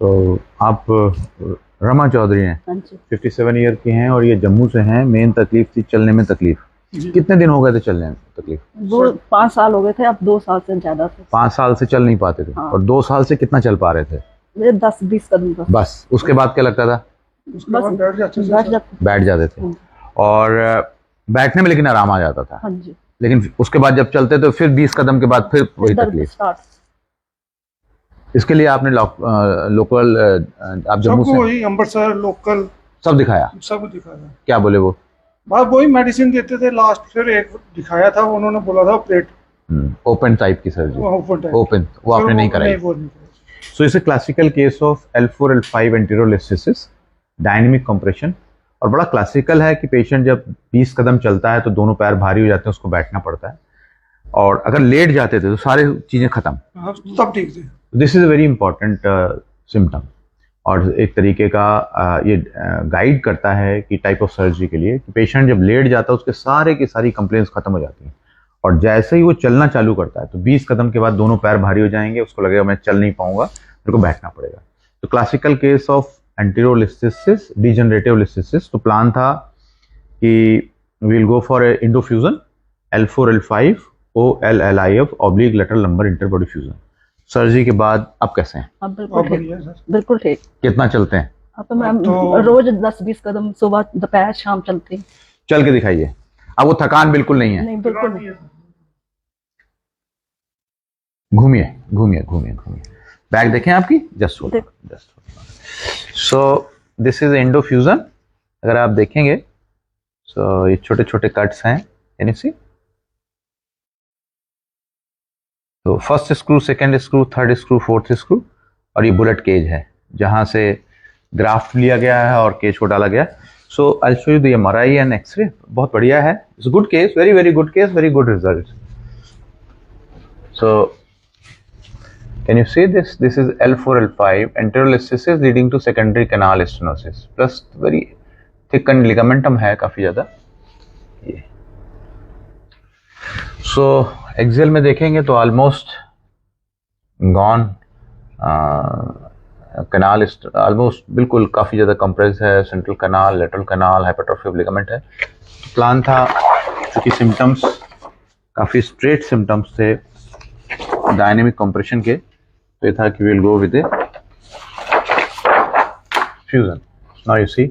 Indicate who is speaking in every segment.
Speaker 1: तो आप रमा चौधरी हैं,
Speaker 2: हाँ जी
Speaker 1: 57 ईयर की हैं और ये जम्मू से हैं। मेन तकलीफ थी चलने में तकलीफ।
Speaker 3: जी।
Speaker 1: कितने दिन हो गए थे चलने में तकलीफ?
Speaker 2: वो 5 साल हो गए थे, अब 2 साल से ज्यादा थे।
Speaker 1: 5 साल से चल नहीं पाते थे।
Speaker 2: हाँ।
Speaker 1: और 2 साल से कितना चल पा रहे थे?
Speaker 2: मेरे 10-20 कदम बस
Speaker 1: बस उसके बाद क्या लगता था?
Speaker 3: उसके बाद बैठ जाते थे
Speaker 2: बैठ
Speaker 3: सर।
Speaker 2: जाते।
Speaker 1: बैठ जाते थे।
Speaker 2: हाँ
Speaker 1: और बैठने में लेकिन आराम आ जाता था।
Speaker 2: हाँ जी
Speaker 1: लेकिन उसके बाद जब चलते तो फिर 20 कदम के बाद फिर वही
Speaker 2: दर्द
Speaker 1: तकलीफ।
Speaker 2: स्टार्ट।
Speaker 1: इसके लिए आपने लोकल आप जम्मू
Speaker 3: सबको
Speaker 1: से
Speaker 3: वही अमृतसर लोकल
Speaker 1: सब दिखाया?
Speaker 3: सब दिखाया।
Speaker 1: क्या बोले वो?
Speaker 3: बस वही मेडिसिन देते थे। लास्ट फिर एक दिखाया था, उन्होंने बोला था प्लेट
Speaker 1: ओपन टाइप की सर्जरी।
Speaker 3: Open type.
Speaker 1: ओपन वो आपने नहीं कराई?
Speaker 3: वो नहीं कराई।
Speaker 1: So it's a classical case of L4 L5 anterolisthesis, dynamic compression. और बड़ा क्लासिकल है कि पेशेंट जब 20 कदम चलता है तो दोनों पैर भारी हो जाते हैं, उसको बैठना पड़ता है। और अगर लेट जाते थे तो सारी चीजें खत्म।
Speaker 3: हाँ, सब ठीक थे।
Speaker 1: This is a very important symptom. और एक तरीके का ये गाइड करता है कि टाइप ऑफ सर्जरी के लिए कि पेशेंट जब लेट जाता है उसके सारे की सारी कंप्लेंट्स खत्म हो जाती हैं। और जैसे ही वो चलना चालू करता है तो 20 कदम के बाद दोनों पैर भारी हो जाएंगे, उसको लगेगा मैं चल नहीं पाऊंगा, मेरे को बैठना पड़ेगा। तो classical case of anterolisthesis, degenerative listhesis. तो प्लान था कि we'll go for endofusion L4 L5 OLLIF oblique lateral lumbar interbody fusion. Surgery के बाद अब कैसे हैं?
Speaker 2: अब
Speaker 3: अब
Speaker 2: बिल्कुल ठीक,
Speaker 3: बढ़िया सर।
Speaker 2: बिल्कुल ठीक।
Speaker 1: कितना चलते हैं?
Speaker 2: अब तो मैं
Speaker 3: अब तो-
Speaker 2: रोज 10-20 कदम सुबह दोपहर शाम चलती हूँ।
Speaker 1: चल के दिखाइए। अब वो थकान बिल्कुल नहीं है।
Speaker 2: नहीं बिल्कुल नहीं।
Speaker 1: घूमिए घूमिए घूमिए घूमिए। बैग देखें आपकी? जस्ट
Speaker 2: देखो।
Speaker 1: Just. So this is endofusion. अगर आप देखेंगे सो ये छोटे छोटे कट्स हैं, कैन यू सी? तो first screw, second screw, third screw, fourth screw. और ये बुलेट केज है जहां से ग्राफ्ट लिया गया है और केज को डाला गया। So I show you the MRI and x ray. बहुत बढ़िया है। It's good case, very very good case, very good result. So can you see this? This is L4 L5 enterolistesis leading to secondary canal stenosis plus very thickened ligamentum है काफी ज्यादा ये। So Excel में देखेंगे तो almost gone, कनाल almost बिल्कुल काफी ज्यादा कंप्रेस है। Central canal, lateral canal, hypertrophy of ligament है। प्लान था क्योंकि सिम्टम्स काफी स्ट्रेट सिम्टम्स थे डायनेमिक कंप्रेशन के, तो ये था कि we'll go with a fusion. Now you see.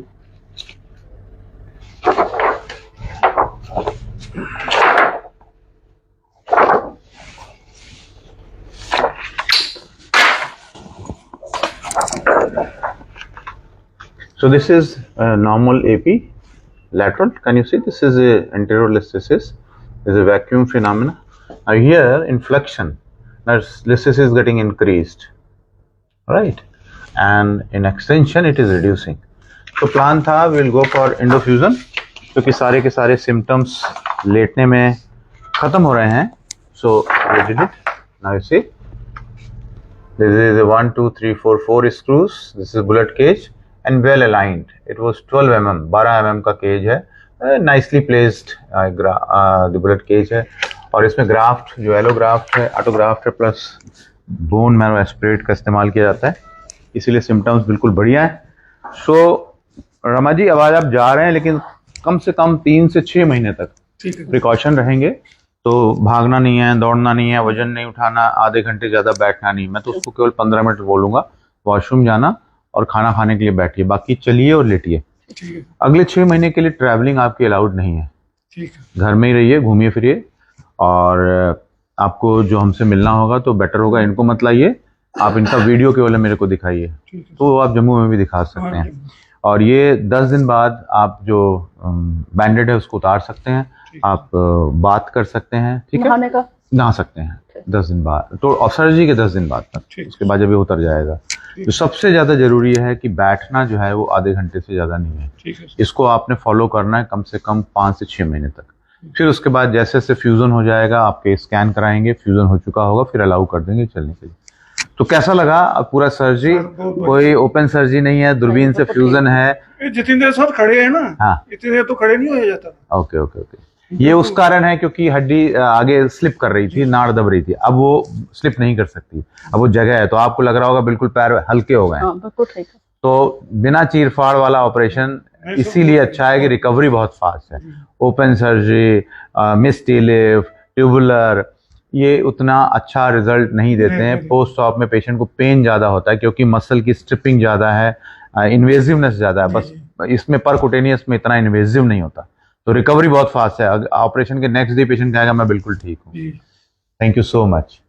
Speaker 1: So this is a normal AP lateral. Can you see? This is a anterior listhesis. This is a vacuum phenomena. Now here inflection. Now listhesis is getting increased, right? And in extension it is reducing. तो plan था we'll go for इंडोफ्यूजन क्योंकि सारे के सारे symptoms लेटने में खत्म हो रहे हैं. So we did it. Now you see, this is a 1, 2, 3, 4, 4 screws. This is bullet cage and well aligned. It was 12 mm, 12 mm का केज है. Nicely placed the bullet cage है. और इसमें ग्राफ्ट जो एलो ग्राफ्ट है, autographed है, plus bone marrow aspirate का इस्तेमाल किया जाता है, इसीलिए सिम्टम्स बिल्कुल बढ़िया है. सो रमा जी, अब आज आप जा रहे हैं लेकिन कम से कम 3 से 6 महीने तक प्रिकॉशन रहेंगे. तो भागना नहीं है, दौड़ना नहीं है, वजन नहीं उठाना, आधे घंटे ज़्यादा बैठना नहीं. मैं तो उसको केवल 15 मिनट बोलूँगा, वॉशरूम जाना और खाना खाने के लिए बैठिए, बाकी चलिए और लेटिए. अगले 6 महीने के लिए ट्रैवलिंग आपकी अलाउड नहीं है.
Speaker 3: ठीक है.
Speaker 1: घर में ही रहिए, घूमिए फिरिए. और आपको जो हमसे मिलना होगा तो बेटर होगा इनको मत लाइए, आप इनका वीडियो केवल मेरे को दिखाइए, तो आप जम्मू में भी दिखा सकते हैं. और ये 10 दिन बाद आप जो बैंडेड है उसको उतार सकते हैं, आप बात कर सकते हैं. ठीक है,
Speaker 2: नहाने का
Speaker 1: नहा सकते हैं 10 दिन बाद, तो और सर्जरी के 10 दिन बाद तक, उसके बाद जब ये उतर जाएगा. तो सबसे ज़्यादा जरूरी है कि बैठना जो है वो आधे घंटे से ज़्यादा नहीं है. इसको आपने फॉलो करना है कम से कम 5 से 6 महीने तक. फिर उसके बाद जैसे जैसे फ्यूजन हो जाएगा, आपके स्कैन कराएंगे, फ्यूजन हो चुका होगा, फिर अलाउ कर देंगे चलने के लिए. तो कैसा लगा पूरा सर्जरी? कोई ओपन सर्जरी नहीं है, दूरबीन से फ्यूजन है.
Speaker 3: जितनी देर साथ खड़े हैं ना,
Speaker 1: हाँ,
Speaker 3: इतनी देर तो खड़े नहीं हो जाता.
Speaker 1: Okay okay okay. ये उस कारण है क्योंकि हड्डी आगे स्लिप कर रही थी, नाड़ दब रही थी, अब वो स्लिप नहीं कर सकती, अब वो जगह है। तो आपको लग रहा होगा बिल्कुल पैर हल्के हो गए हैं।
Speaker 2: हाँ बिल्कुल ठीक है।
Speaker 1: तो बिना चीरफाड़ वाला ऑपरेशन इसीलिए अच्छा है कि रिकवरी बहुत फास्ट है। ओपन सर्जरी, मिस्टी लिफ्ट, ट्यूबुलर, ये उतना अच्छा रिजल्ट नहीं देते हैं। पोस्ट ऑप में पेशेंट को पेन ज़्यादा होता है क्योंकि मसल की स्ट्रिपिंग ज़्यादा है, इन्वेजिवनेस ज़्यादा है। बस इसमें परकुटेनियस में इतना इन्वेजिव नहीं होता। तो रिकवरी बहुत फास्ट है। ऑपरेशन के नेक्स्ट डे पेशेंट कहेगा मैं बिल्कुल ठीक हूँ।
Speaker 3: जी।
Speaker 1: Thank you so much.